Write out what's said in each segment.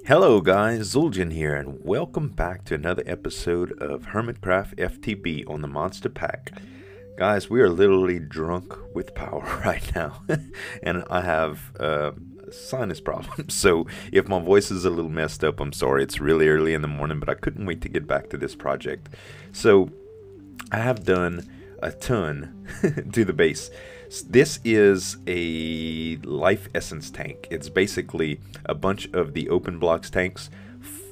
Hello guys, Zueljin here, and welcome back to another episode of HermitCraft FTB on the Monster Pack. Guys, we are literally drunk with power right now, and I have sinus problems, so if my voice is a little messed up, I'm sorry. It's really early in the morning, but I couldn't wait to get back to this project. So, I have done a ton to the base. This is a life essence tank. It's basically a bunch of the open blocks tanks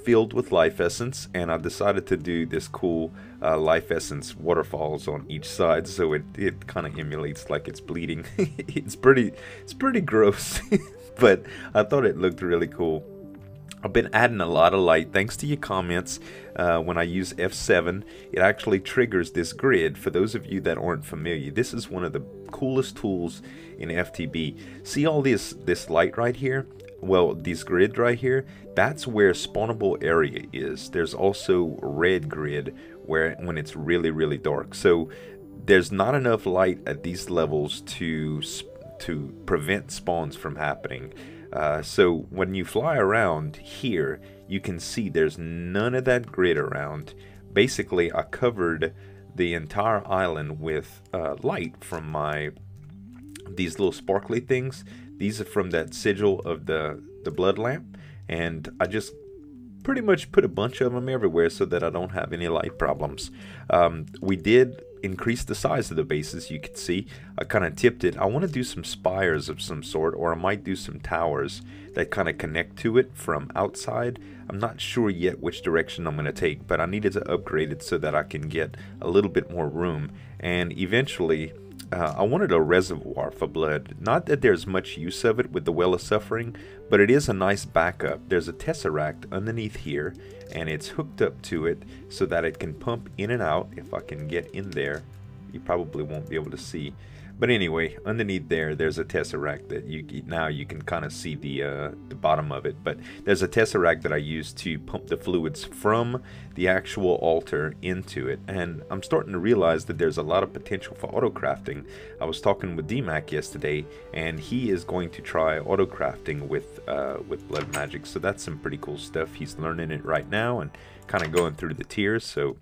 filled with life essence, and I decided to do this cool life essence waterfalls on each side, so it kind of emulates like it's bleeding. it's pretty gross, but I thought it looked really cool. I've been adding a lot of light thanks to your comments. When I use F7, it actually triggers this grid. For those of you that aren't familiar, this is one of the coolest tools in FTB. See all this light right here? Well, this grid right here, that's where spawnable area is. There's also red grid when it's really dark. So there's not enough light at these levels to prevent spawns from happening. So when you fly around here, you can see there's none of that grid around. Basically, I covered the entire island with light from these little sparkly things. These are from that sigil of the blood lamp, and I just pretty much put a bunch of them everywhere so that I don't have any light problems. We did increase the size of the bases. You can see I kind of tipped it. I want to do some spires of some sort, or I might do some towers that kind of connect to it from outside. I'm not sure yet which direction I'm going to take, but I needed to upgrade it so that I can get a little bit more room, and eventually I wanted a reservoir for blood. Not that there's much use of it with the Well of Suffering, but it is a nice backup. There's a tesseract underneath here, and it's hooked up to it so that it can pump in and out. If I can get in there, you probably won't be able to see. But anyway, underneath there's a tesseract that you can kind of see the bottom of it. But there's a tesseract that I use to pump the fluids from the actual altar into it. And I'm starting to realize that there's a lot of potential for auto crafting. I was talking with DMAC yesterday, and he is going to try auto crafting with blood magic. So that's some pretty cool stuff. He's learning it right now and kind of going through the tiers. So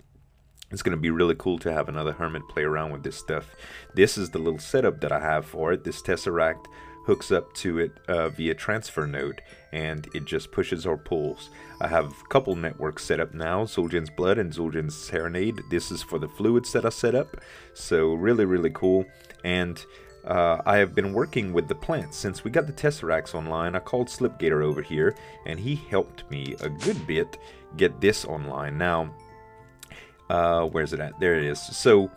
it's going to be really cool to have another hermit play around with this stuff. This is the little setup that I have for it. This tesseract hooks up to it via transfer node, and it just pushes or pulls. I have a couple networks set up now, Zueljin's Blood and Zueljin's Serenade. This is for the fluids that I set up, so really cool. And I have been working with the plants. Since we got the tesseracts online, I called Slipgator over here, and he helped me a good bit get this online. Now, where's it at? There it is. So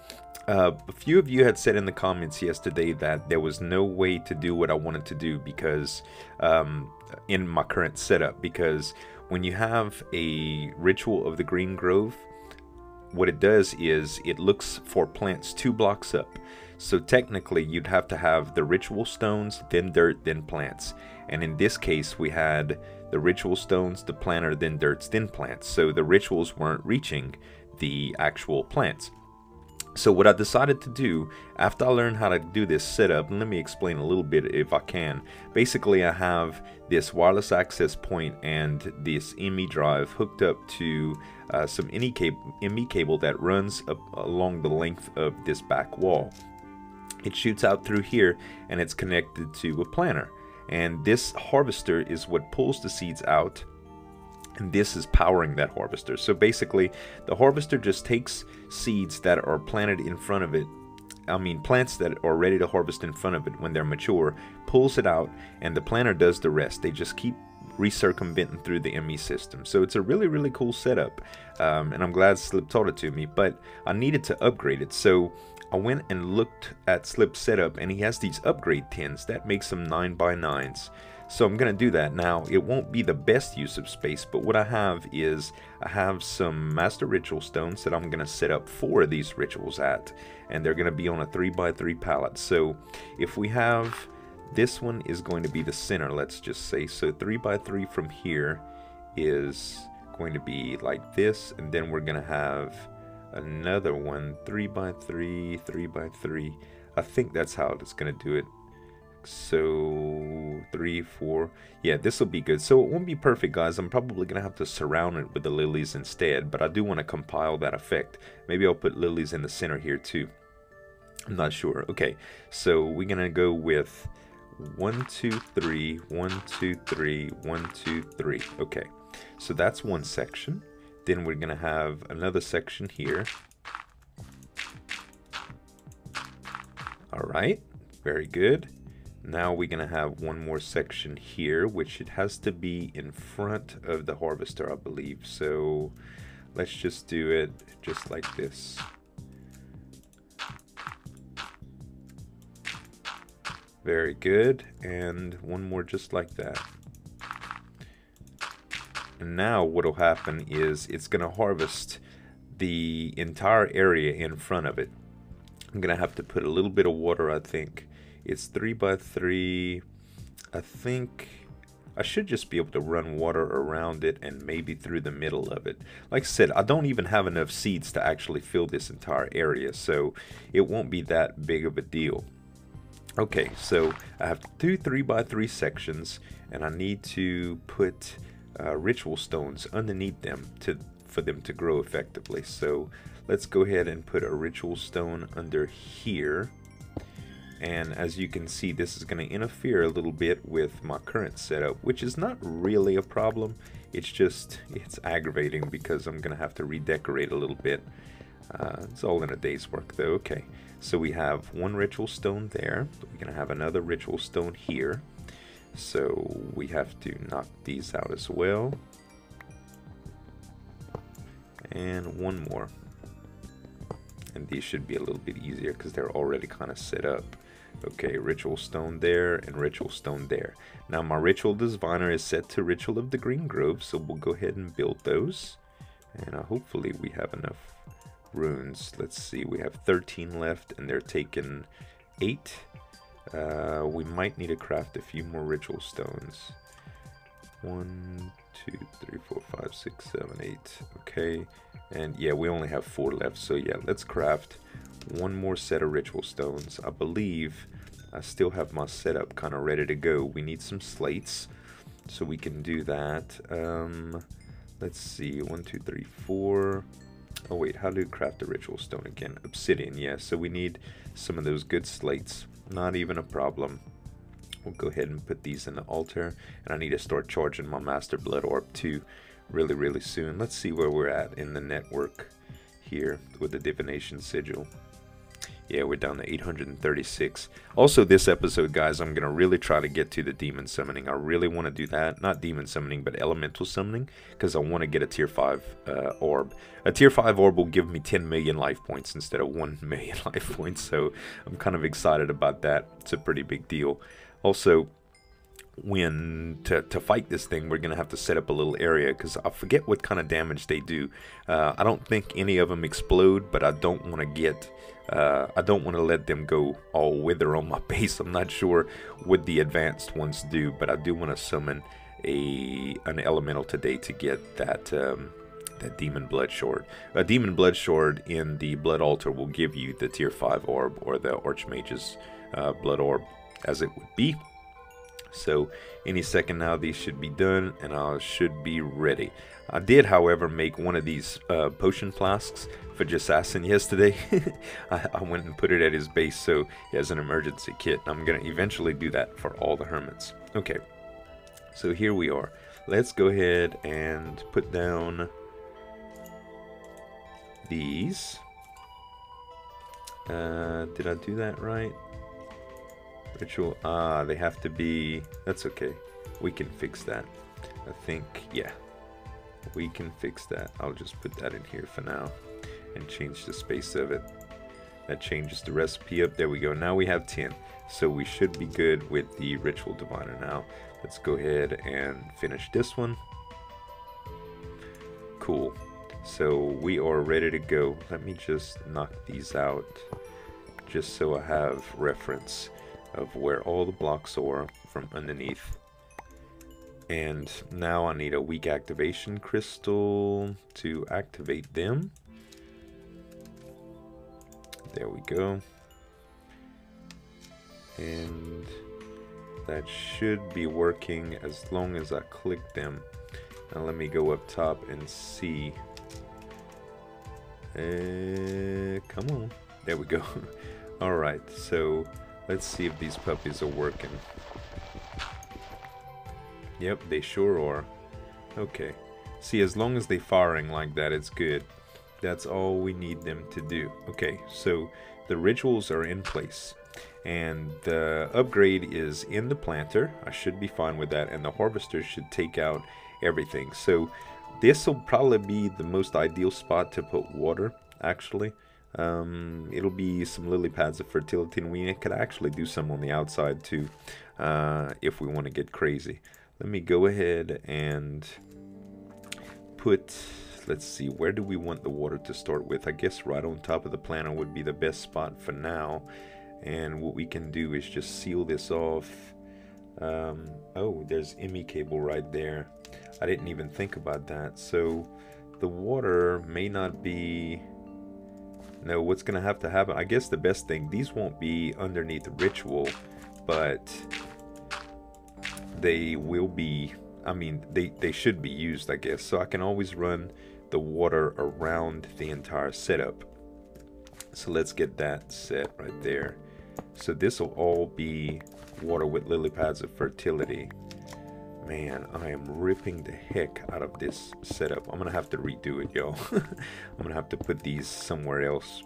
a few of you had said in the comments yesterday that there was no way to do what I wanted to do because in my current setup, because when you have a ritual of the Green Grove, what it does is it looks for plants 2 blocks up. So technically you'd have to have the ritual stones, then dirt, then plants. And in this case we had the ritual stones, the planter, then dirts, then plants. So the rituals weren't reaching the actual plants. So what I decided to do after I learned how to do this setup, and let me explain a little bit if I can. Basically, I have this wireless access point and this ME drive hooked up to some ME cable that runs along the length of this back wall. It shoots out through here, and it's connected to a planter, and this harvester is what pulls the seeds out, and this is powering that harvester. So basically the harvester just takes seeds that are planted in front of it, plants that are ready to harvest in front of it when they're mature, pulls it out, and the planter does the rest. They just keep recircumventing through the ME system. So it's a really cool setup, and I'm glad Slip taught it to me, but I needed to upgrade it. So I went and looked at Slip's setup, and he has these upgrade tins that makes them 9x9s. So I'm going to do that. Now, it won't be the best use of space, but what I have is I have some Master Ritual Stones that I'm going to set up 4 of these rituals at, and they're going to be on a 3x3 pallet. So if we have, this one is going to be the center, let's just say. So 3x3 from here is going to be like this, and then we're going to have another one, 3x3, 3x3. I think that's how it's going to do it. So 2, 3, 4. Yeah, this will be good. So it won't be perfect, guys. I'm probably going to have to surround it with the lilies instead, but I do want to compile that effect. Maybe I'll put lilies in the center here too. I'm not sure. Okay, so we're going to go with 1, 2, 3, 1, 2, 3, 1, 2, 3. Okay, so that's one section. Then we're going to have another section here. All right, very good. Now we're going to have one more section here, which it has to be in front of the harvester, I believe. So let's just do it just like this. Very good. And one more just like that. And now what will happen is it's going to harvest the entire area in front of it. I'm going to have to put a little bit of water, I think. It's 3 by 3. I think I should just be able to run water around it and maybe through the middle of it. Like I said, I don't even have enough seeds to actually fill this entire area, so it won't be that big of a deal. Okay, so I have 2 3 by 3 sections, and I need to put ritual stones underneath them for them to grow effectively. So let's go ahead and put a ritual stone under here. And as you can see, this is going to interfere a little bit with my current setup, which is not really a problem. It's just, it's aggravating because I'm going to have to redecorate a little bit. It's all in a day's work though. Okay, so we have one ritual stone there. We're going to have another ritual stone here. So we have to knock these out as well. And one more. And these should be a little bit easier because they're already kind of set up. Okay, ritual stone there and ritual stone there. Now my ritual diviner is set to ritual of the green grove, so we'll go ahead and build those. And hopefully we have enough runes. Let's see, we have 13 left and they're taking 8. We might need to craft a few more ritual stones. 1, 2, 3, 4, 5, 6, 7, 8. Okay, and yeah, we only have 4 left, so yeah, let's craft one more set of ritual stones. I believe I still have my setup kind of ready to go. We need some slates, so we can do that. Let's see, 1, 2, 3, 4. Oh wait, how do you craft a ritual stone again? Obsidian, yeah, so we need some of those good slates. Not even a problem. We'll go ahead and put these in the altar, and I need to start charging my Master Blood Orb too really soon. Let's see where we're at in the network here with the Divination Sigil. Yeah, we're down to 836. Also, this episode, guys, I'm going to really try to get to the demon summoning. I really want to do that. Not demon summoning, but elemental summoning, because I want to get a tier 5 orb. A tier 5 orb will give me 10 million life points instead of 1 million life points, so I'm kind of excited about that. It's a pretty big deal. Also, to fight this thing, we're going to have to set up a little area, because I forget what kind of damage they do. I don't think any of them explode, but I don't want to get... I don't want to let them go all wither on my base. I'm not sure what the advanced ones do, but I do want to summon an elemental today to get that that demon blood shard. A demon blood shard in the blood altar will give you the tier 5 orb, or the archmage's blood orb, as it would be. So any second now these should be done, and I should be ready. I did, however, make one of these potion flasks for Jassassin yesterday. I went and put it at his base so he has an emergency kit. I'm going to eventually do that for all the hermits. Okay, so here we are. Let's go ahead and put down these. Did I do that right? Ritual, they have to be, that's okay. We can fix that. I think, yeah. We can fix that. I'll just put that in here for now and change the space of it. That changes the recipe up. There we go. Now we have 10. So we should be good with the ritual diviner now. Let's go ahead and finish this one. Cool. So we are ready to go. Let me just knock these out just so I have reference of where all the blocks are from underneath. And now I need a weak activation crystal to activate them. There we go. And That should be working as long as I click them. Now let me go up top and see. Come on. There we go. Alright, so let's see if these puppies are working. Yep, they sure are. Okay. See, as long as they're firing like that, it's good. That's all we need them to do. Okay, so the rituals are in place. And the upgrade is in the planter. I should be fine with that. And the harvester should take out everything. So this will probably be the most ideal spot to put water, actually. It'll be some lily pads of fertility, and we could actually do some on the outside too, if we want to get crazy. Let me go ahead and put, let's see, where do we want the water to start with? I guess right on top of the planter would be the best spot for now. And what we can do is just seal this off. Oh, there's ME cable right there. I didn't even think about that. So the water may not be... No, what's going to happen? I guess the best thing, these won't be underneath ritual, but they will be, I mean, they should be used, I guess. So I can always run the water around the entire setup. So let's get that set right there. So this will all be water with lily pads of fertility. Man, I am ripping the heck out of this setup. I'm gonna have to redo it, y'all. I'm gonna have to put these somewhere else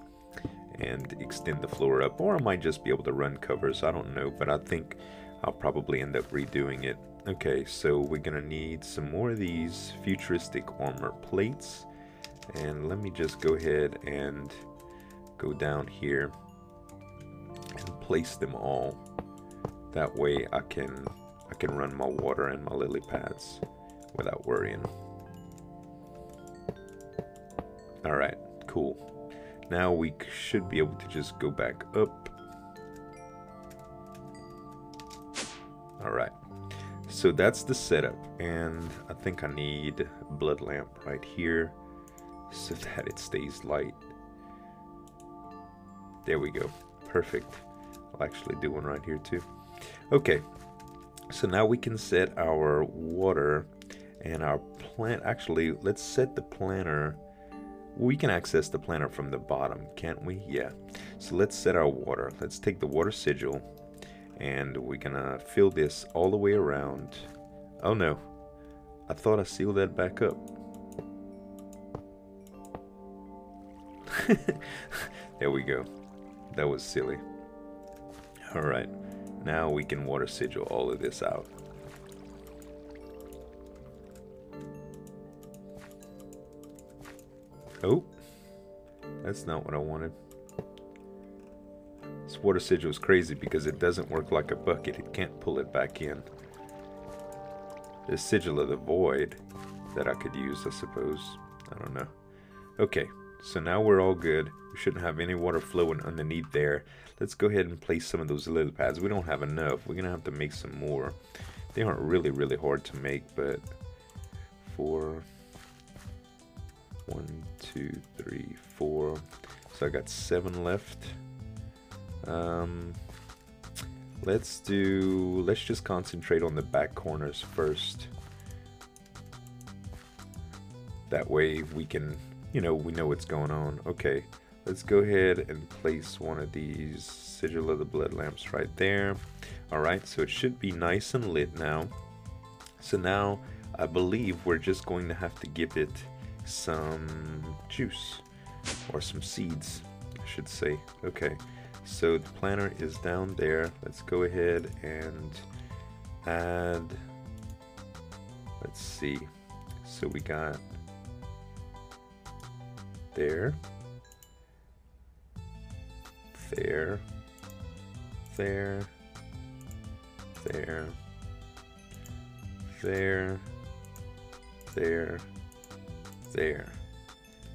and extend the floor up, or I might just be able to run covers. I don't know, but I think I'll probably end up redoing it. Okay, so we're gonna need some more of these futuristic armor plates, and let me just go ahead and go down here and place them all. That way I can run my water and my lily pads without worrying. Alright, cool. Now we should be able to just go back up. Alright, so that's the setup, and I think I need a blood lamp right here so that it stays light. There we go. Perfect. I'll actually do one right here too. Okay, so now we can set our water and our plant. Actually, let's set the planter. We can access the planter from the bottom, can't we? Yeah. So let's set our water. Let's take the water sigil, and we're gonna fill this all the way around. Oh no, I thought I sealed that back up. There we go. That was silly. Alright, now we can water sigil all of this out. Oh, that's not what I wanted. This water sigil is crazy because it doesn't work like a bucket. It can't pull it back in. There's sigil of the void that I could use, I suppose. I don't know. Okay, so now we're all good. We shouldn't have any water flowing underneath there. Let's go ahead and place some of those lily pads. We don't have enough. We're gonna have to make some more. They aren't really hard to make, but 4, 1, 2, 3, 4. So I got 7 left. Let's just concentrate on the back corners first. That way we can, we know what's going on. Okay. Let's go ahead and place one of these sigil of the blood lamps right there. Alright, so it should be nice and lit now. So now I believe we're just going to have to give it some juice, or some seeds, I should say. Okay, so the planter is down there. Let's go ahead and add, let's see, so we got there. There, there, there, there, there, there.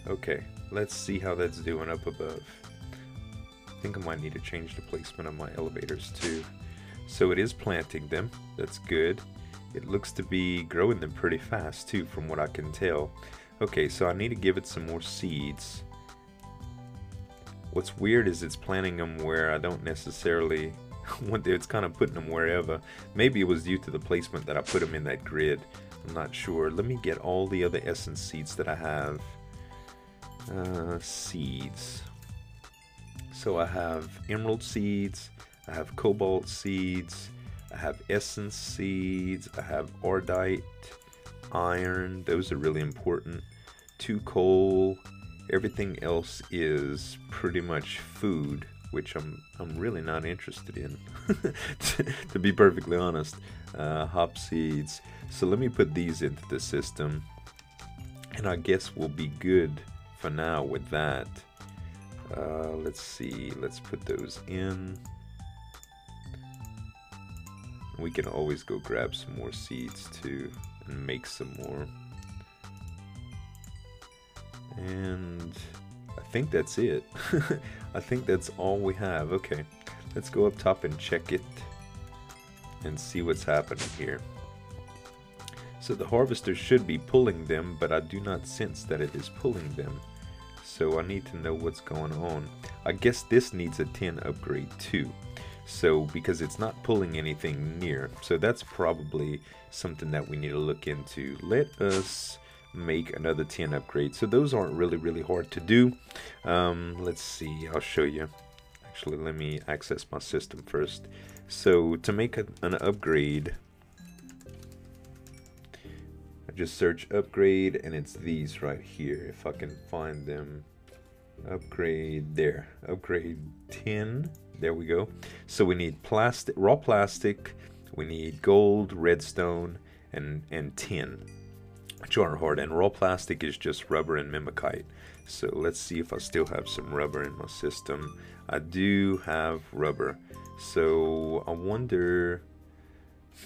Okay, let's see how that's doing up above. I think I might need to change the placement of my elevators too. So it is planting them, that's good. It looks to be growing them pretty fast too, from what I can tell. Okay, so I need to give it some more seeds. What's weird is it's planting them where I don't necessarily It's kind of putting them wherever. Maybe it was due to the placement that I put them in that grid. I'm not sure. Let me get all the other essence seeds that I have. Seeds. So I have emerald seeds, I have cobalt seeds, I have essence seeds, I have ardite, iron, those are really important, 2 coal. Everything else is pretty much food, which I'm really not interested in, to be perfectly honest. Hop seeds. So let me put these into the system, and I guess we'll be good for now with that. Let's see, let's put those in. We can always go grab some more seeds too and make some more. And I think that's it. I think that's all we have. Okay, let's go up top and check it and see what's happening here. So the harvester should be pulling them, but I do not sense that it is pulling them. So I need to know what's going on. I guess this needs a 10 upgrade too. So because it's not pulling anything near. So that's probably something that we need to look into. Let us make another 10 upgrade. So those aren't really hard to do. Let's see, I'll show you. Actually, let me access my system first. So to make an upgrade, I just search upgrade and it's these right here, if I can find them. Upgrade there, upgrade 10, there we go. So we need plastic, raw plastic, we need gold, redstone, and tin, which aren't hard. And raw plastic is just rubber and mimikite. So let's see if I still have some rubber in my system. I do have rubber. So I wonder,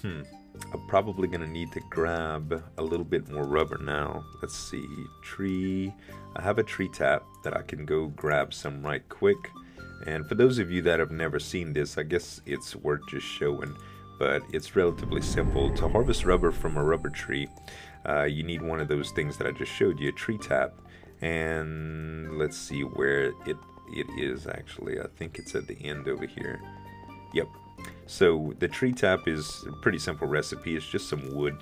I'm probably gonna need to grab a little bit more rubber now. Let's see, tree. I have a tree tap that I can go grab some right quick. And for those of you that have never seen this, I guess it's worth just showing. But it's relatively simple. To harvest rubber from a rubber tree, you need one of those things that I just showed you, a tree tap. And let's see where it is actually. I think it's at the end over here. Yep. So the tree tap is a pretty simple recipe. It's just some wood,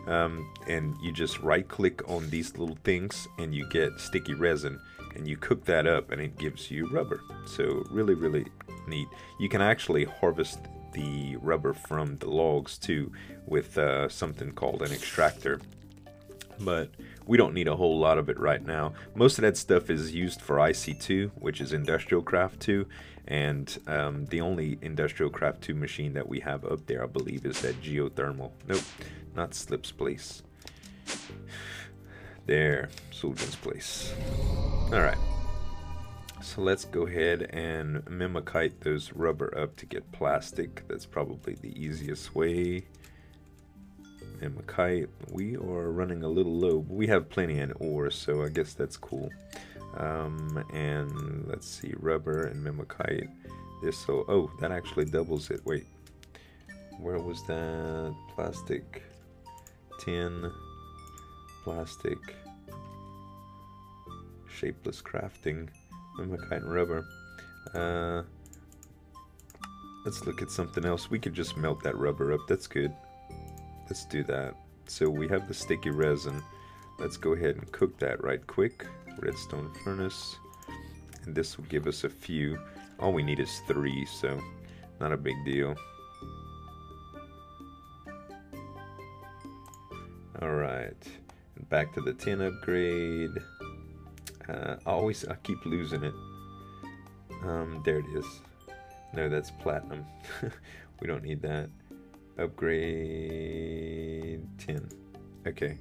and you just right click on these little things and you get sticky resin, and you cook that up and it gives you rubber. So really neat. You can actually harvest the rubber from the logs too with something called an extractor, but we don't need a whole lot of it right now. Most of that stuff is used for IC2, which is Industrial Craft 2, and the only Industrial Craft 2 machine that we have up there, I believe, is that geothermal. Nope, not Slip's place. There, Zueljin's place. Alright, so let's go ahead and mimikite those rubber up to get plastic. That's probably the easiest way. Mimikite, we are running a little low, but we have plenty in ore, so I guess that's cool. And let's see, rubber and mimikite. This, so, oh, that actually doubles it. Wait, where was that? Plastic, tin, plastic, shapeless crafting, mimikite and rubber. Let's look at something else. We could just melt that rubber up. That's good. Let's do that. So we have the sticky resin. Let's go ahead and cook that right quick. Redstone furnace. And this will give us a few. All we need is 3, so not a big deal. Alright. Back to the tin upgrade. I keep losing it. There it is. No, that's platinum. We don't need that. Upgrade 10. Okay,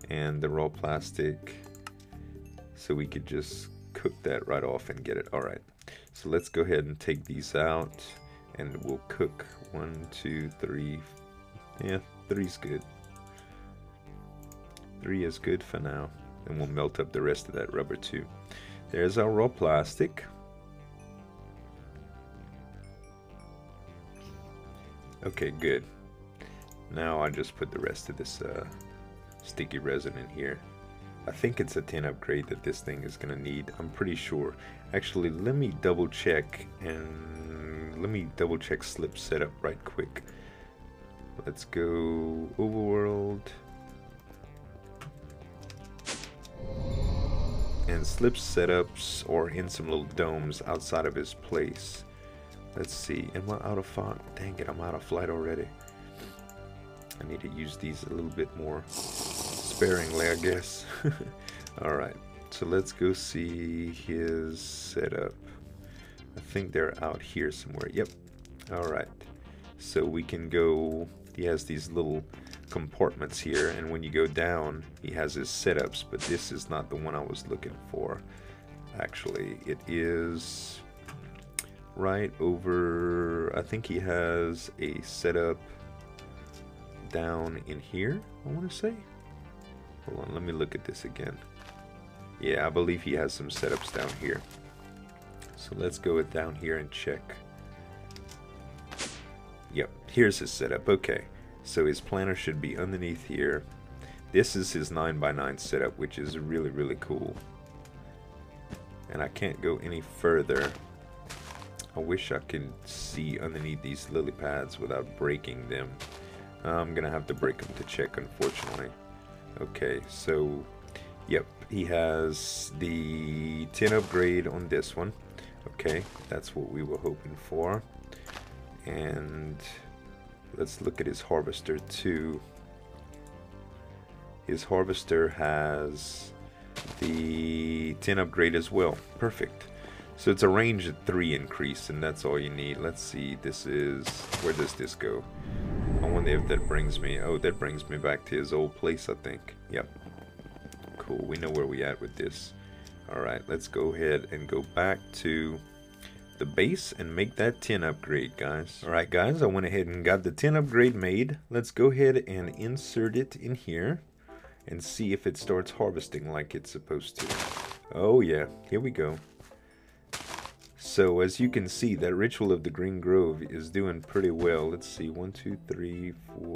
and the raw plastic, so we could just cook that right off and get it. All right, so let's go ahead and take these out and we'll cook 1, 2, 3. Yeah, 3's good. 3 is good for now, and we'll melt up the rest of that rubber too. There's our raw plastic. Okay, good. Now I just put the rest of this sticky resin in here. I think it's a 10 upgrade that this thing is going to need. I'm pretty sure. Actually, let me double check, and let me double check Slip setup right quick. Let's go overworld. And Slip's setups are in some little domes outside of his place. Let's see. Am I out of flight? Dang it, I'm out of flight already. I need to use these a little bit more sparingly, I guess. Alright, so let's go see his setup. I think they're out here somewhere. Yep. Alright. So we can go. He has these little compartments here, and when you go down, he has his setups, but this is not the one I was looking for. Actually, it is right over. I think he has a setup down in here, I want to say. Hold on, let me look at this again. Yeah, I believe he has some setups down here. So let's go down here and check. Yep, here's his setup. Okay, so his planner should be underneath here. This is his 9x9 setup, which is really, really cool. And I can't go any further. I wish I could see underneath these lily pads without breaking them. I'm gonna have to break them to check, unfortunately. Okay, so yep, he has the 10 upgrade on this one. Okay, that's what we were hoping for. And let's look at his harvester too. His harvester has the 10 upgrade as well. Perfect. So it's a range of 3 increase, and that's all you need. Let's see, this is, where does this go? I wonder if that brings me, oh, that brings me back to his old place, I think. Yep. Cool, we know where we at with this. Alright, let's go ahead and go back to the base and make that 10 upgrade, guys. Alright guys, I went ahead and got the 10 upgrade made. Let's go ahead and insert it in here and see if it starts harvesting like it's supposed to. Oh yeah, here we go. So as you can see, that Ritual of the Green Grove is doing pretty well. Let's see, 1, 2, 3, 4,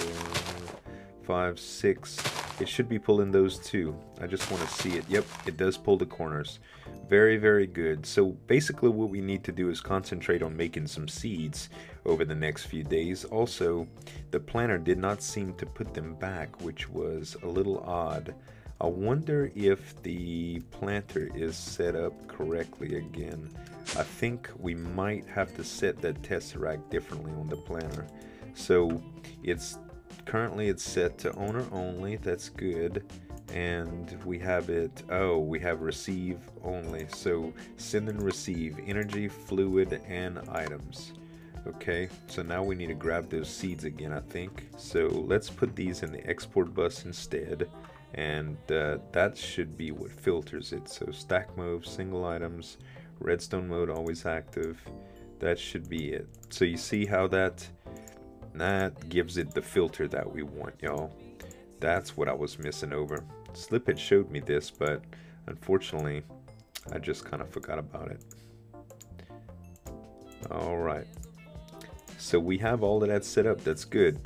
5, 6. It should be pulling those too. I just want to see it. Yep, it does pull the corners. Very, very good. So basically what we need to do is concentrate on making some seeds over the next few days. Also, the planner did not seem to put them back, which was a little odd. I wonder if the planter is set up correctly again. I think we might have to set that tesseract differently on the planner. So it's currently it's set to owner only. That's good. And we have it, oh, we have receive only. So send and receive energy, fluid, and items. Okay, so now we need to grab those seeds again, I think. So let's put these in the export bus instead. And that should be what filters it. So stack mode, single items, redstone mode always active. That should be it. So you see how that gives it the filter that we want, y'all. That's what I was missing over. Slip had showed me this, but unfortunately I just kind of forgot about it. Alright, so we have all of that set up. That's good.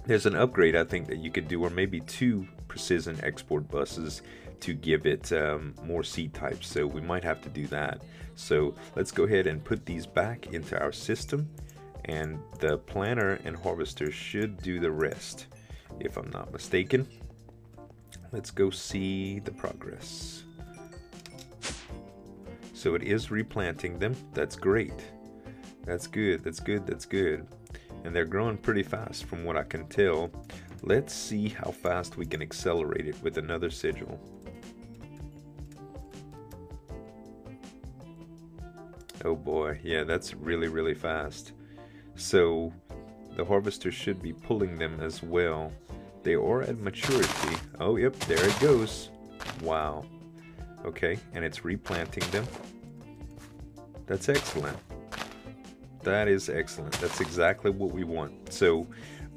There's an upgrade I think that you could do, or maybe 2 precision export buses to give it more seed types. So we might have to do that. So let's go ahead and put these back into our system, and the planner and harvester should do the rest, if I'm not mistaken. Let's go see the progress. So it is replanting them. That's great. That's good. That's good. That's good. And they're growing pretty fast from what I can tell. Let's see how fast we can accelerate it with another sigil. Oh boy, yeah, that's really, really fast. So the harvester should be pulling them as well. They are at maturity. Oh, yep, there it goes. Wow. Okay, and it's replanting them. That's excellent. That is excellent. That's exactly what we want. So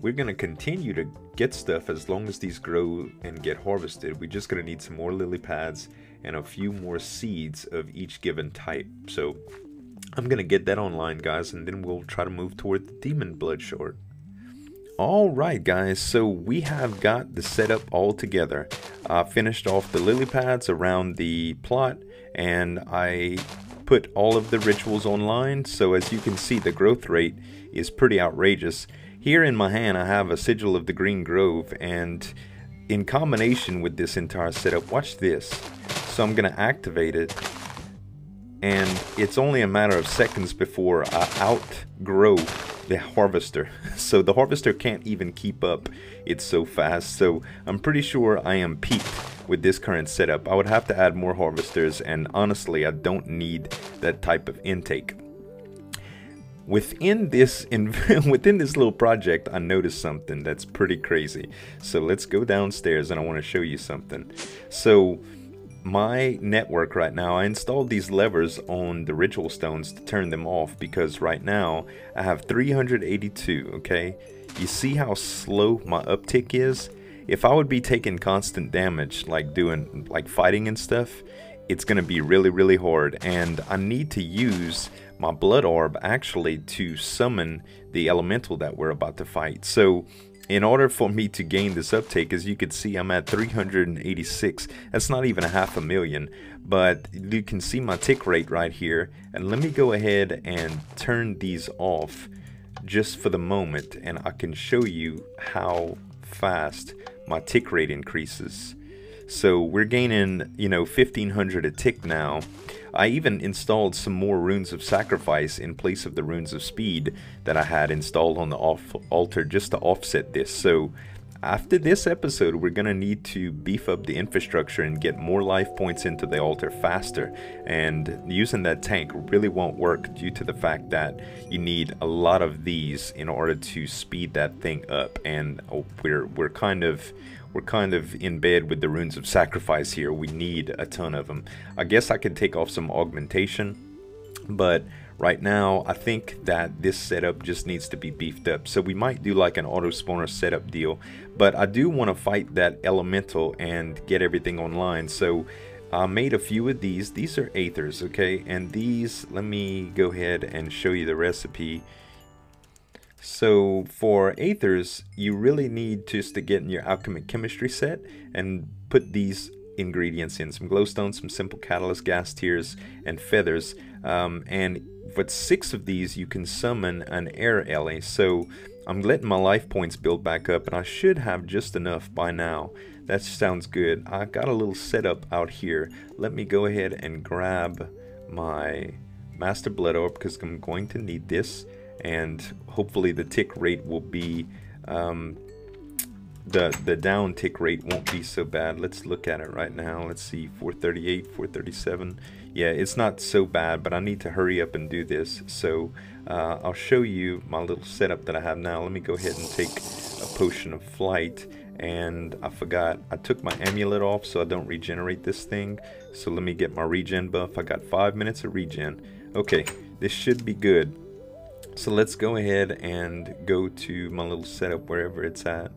we're going to continue to get stuff as long as these grow and get harvested. We're just going to need some more lily pads and a few more seeds of each given type. So I'm going to get that online, guys, and then we'll try to move toward the demon blood shard. Alright guys, so we have got the setup all together. I finished off the lily pads around the plot, and I put all of the rituals online, so as you can see the growth rate is pretty outrageous. Here in my hand I have a sigil of the Green Grove, and in combination with this entire setup, watch this. So I'm going to activate it, and it's only a matter of seconds before I outgrow the harvester. So the harvester can't even keep up, it's so fast. So I'm pretty sure I am peaked with this current setup. I would have to add more harvesters, and honestly I don't need that type of intake. Within this little project, I noticed something that's pretty crazy. So let's go downstairs and I want to show you something. So my network right now, I installed these levers on the ritual stones to turn them off, because right now I have 382. Okay, you see how slow my uptick is? If I would be taking constant damage, like fighting and stuff, it's gonna be really hard, and I need to use my blood orb actually to summon the elemental that we're about to fight. So in order for me to gain this uptake, as you can see, I'm at 386. That's not even 500,000, but you can see my tick rate right here. And let me go ahead and turn these off just for the moment, and I can show you how fast my tick rate increases. So we're gaining, 1,500 a tick now. I even installed some more runes of sacrifice in place of the runes of speed that I had installed on the altar just to offset this. So after this episode, we're going to need to beef up the infrastructure and get more life points into the altar faster. And using that tank really won't work due to the fact that you need a lot of these in order to speed that thing up. And we're kind of in bed with the runes of sacrifice here. We need a ton of them. I guess I could take off some augmentation, but right now I think that this setup just needs to be beefed up. So we might do like an auto spawner setup deal, but I do want to fight that elemental and get everything online. So I made a few of these. These are aethers, okay? And these, let me go ahead and show you the recipe. So for aethers, you really need just to get in your alchemic chemistry set and put these ingredients in: some glowstone, some simple catalyst, gas tears, and feathers. And with 6 of these, you can summon an air ellie. So I'm letting my life points build back up, and I should have just enough by now. That sounds good. I got a little setup out here. Let me go ahead and grab my master blood orb, because I'm going to need this. And hopefully the tick rate will be the down tick rate won't be so bad. Let's look at it right now. Let's see, 438, 437. Yeah, it's not so bad, but I need to hurry up and do this. So I'll show you my little setup that I have now. Let me go ahead and take a potion of flight. And I forgot, I took my amulet off so I don't regenerate this thing. So let me get my regen buff. I got 5 minutes of regen. Okay, this should be good. So let's go ahead and go to my little setup wherever it's at.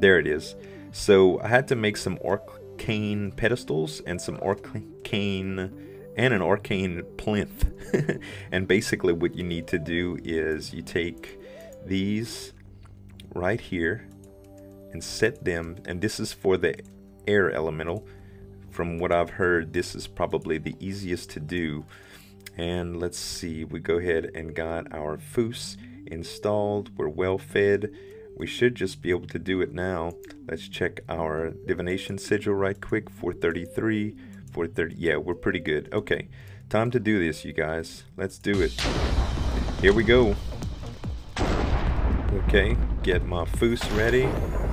There it is. So I had to make some arcane pedestals and some arcane and an arcane plinth. And basically what you need to do is you take these right here and set them, and this is for the air elemental. From what I've heard, this is probably the easiest to do. And let's see, we go ahead and got our foos installed. We're well fed. We should just be able to do it now. Let's check our divination sigil right quick. 433, 430. Yeah, we're pretty good. Okay, time to do this, you guys. Let's do it. Here we go. Okay, get my foos ready.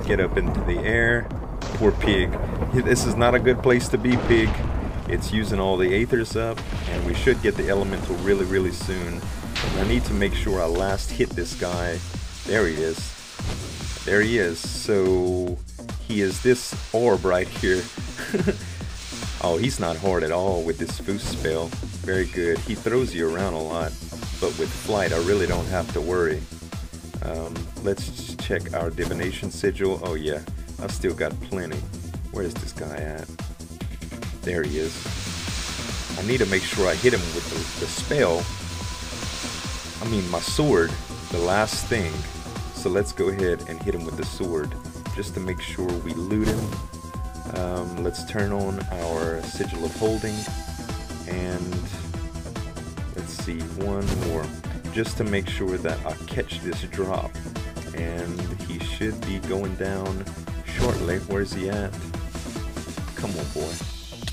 Get up into the air. Poor pig. This is not a good place to be, pig. It's using all the aethers up, and we should get the elemental really soon. I need to make sure I last hit this guy. There he is. There he is. So he is this orb right here. Oh, he's not hard at all with this foos spell. Very good. He throws you around a lot, but with flight I really don't have to worry. Let's check our divination sigil. Oh yeah, I've still got plenty. Where's this guy at? There he is. I need to make sure I hit him with the spell. I mean my sword, the last thing. So let's go ahead and hit him with the sword just to make sure we loot him. Let's turn on our Sigil of Holding, and let's see, one more, just to make sure that I catch this drop. And he should be going down shortly. Where's he at? Come on, boy.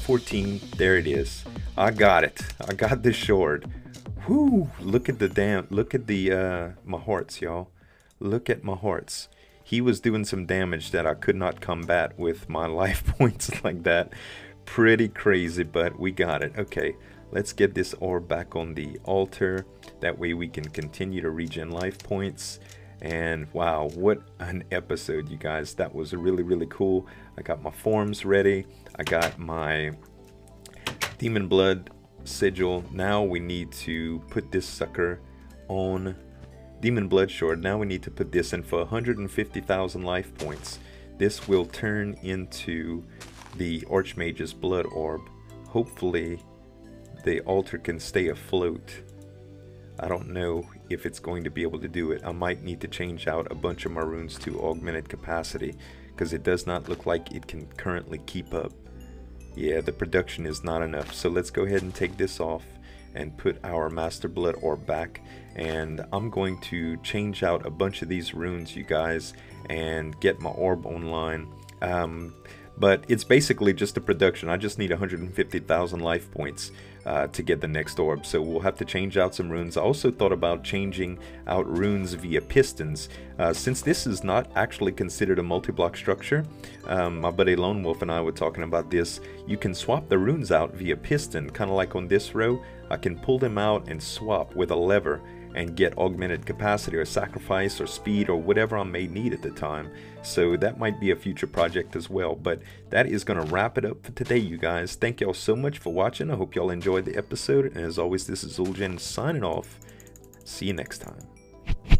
14, there it is. I got it. I got the sword. Whoo! Look at the my hearts, y'all. Look at my hearts. He was doing some damage that I could not combat with my life points like that. Pretty crazy, but we got it. Okay, let's get this orb back on the altar. That way we can continue to regen life points. And wow, what an episode, you guys. That was really, really cool. I got my forms ready. I got my Demon Blood Sigil. Now we need to put this sucker on Demon Blood Sword. Now we need to put this in for 150,000 life points. This will turn into the Archmage's Blood Orb. Hopefully the altar can stay afloat. I don't know if it's going to be able to do it. I might need to change out a bunch of my runes to augmented capacity, because it does not look like it can currently keep up. Yeah, the production is not enough. So let's go ahead and take this off and put our Master Blood Orb back. And I'm going to change out a bunch of these runes, you guys, and get my orb online. But it's basically just a production. I just need 150,000 life points to get the next orb. So we'll have to change out some runes. I also thought about changing out runes via pistons. Since this is not actually considered a multi-block structure, my buddy Lone Wolf and I were talking about this. You can swap the runes out via piston, kind of like on this row. I can pull them out and swap with a lever and get augmented capacity or sacrifice or speed or whatever I may need at the time. So that might be a future project as well. But that is going to wrap it up for today, you guys. Thank y'all so much for watching. I hope y'all enjoyed the episode. And as always, this is Zueljin signing off. See you next time.